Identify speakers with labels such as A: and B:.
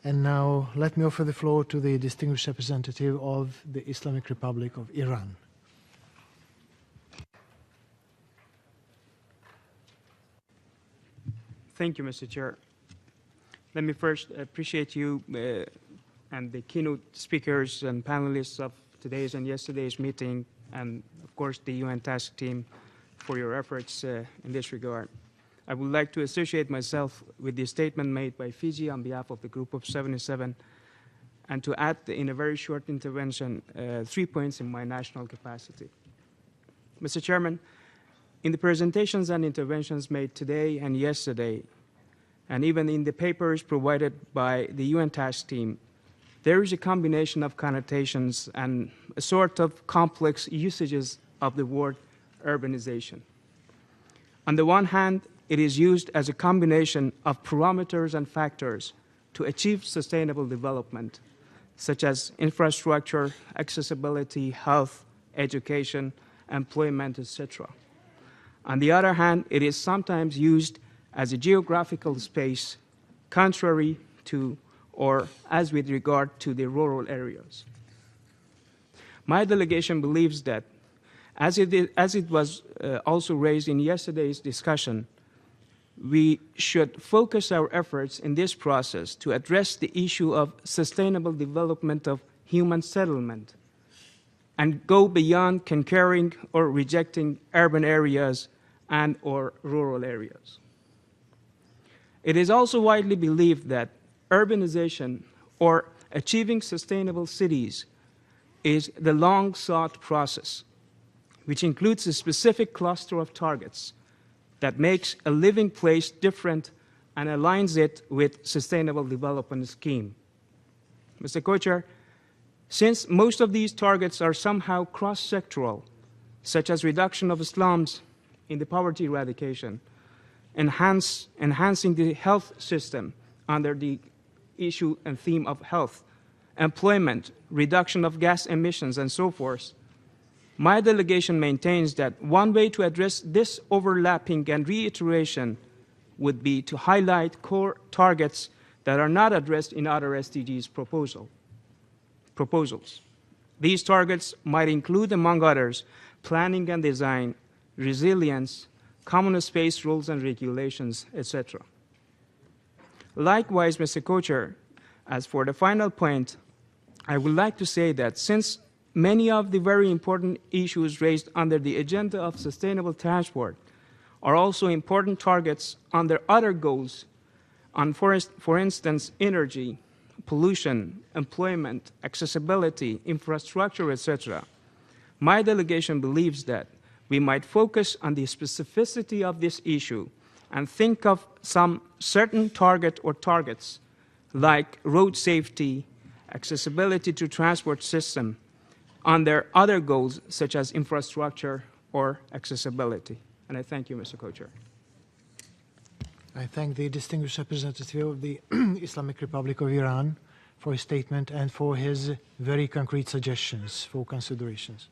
A: And now let me offer the floor to the distinguished representative of the Islamic Republic of Iran.
B: Thank you, Mr. Chair. Let me first appreciate you and the keynote speakers and panelists of today's and yesterday's meeting, and of course the UN task team for your efforts in this regard. I would like to associate myself with the statement made by Fiji on behalf of the Group of 77 and to add in a very short intervention 3 points in my national capacity. Mr. Chairman, in the presentations and interventions made today and yesterday, and even in the papers provided by the UN task team, there is a combination of connotations and a sort of complex usages of the word urbanization. On the one hand, it is used as a combination of parameters and factors to achieve sustainable development, such as infrastructure, accessibility, health, education, employment, etc. On the other hand, it is sometimes used as a geographical space contrary to or as with regard to the rural areas. My delegation believes that, as it was also raised in yesterday's discussion, we should focus our efforts in this process to address the issue of sustainable development of human settlement and go beyond concurring or rejecting urban areas and or rural areas. It is also widely believed that urbanization or achieving sustainable cities is the long-sought process, which includes a specific cluster of targets that makes a living place different and aligns it with sustainable development scheme. Mr. Co-Chair, since most of these targets are somehow cross-sectoral, such as reduction of slums in the poverty eradication, enhancing the health system under the issue and theme of health, employment, reduction of gas emissions, and so forth, my delegation maintains that one way to address this overlapping and reiteration would be to highlight core targets that are not addressed in other SDGs proposals. These targets might include, among others, planning and design, resilience, common space rules and regulations, etc. Likewise, Mr. Co-Chair, as for the final point, I would like to say that since many of the very important issues raised under the agenda of sustainable transport are also important targets under other goals on, for instance, energy, pollution, employment, accessibility, infrastructure, etc. My delegation believes that we might focus on the specificity of this issue and think of some certain target or targets like road safety, accessibility to transport system, under other goals such as infrastructure or accessibility. And I thank you, Mr. Co-Chair.
A: I thank the distinguished representative of the Islamic Republic of Iran for his statement and for his very concrete suggestions for considerations.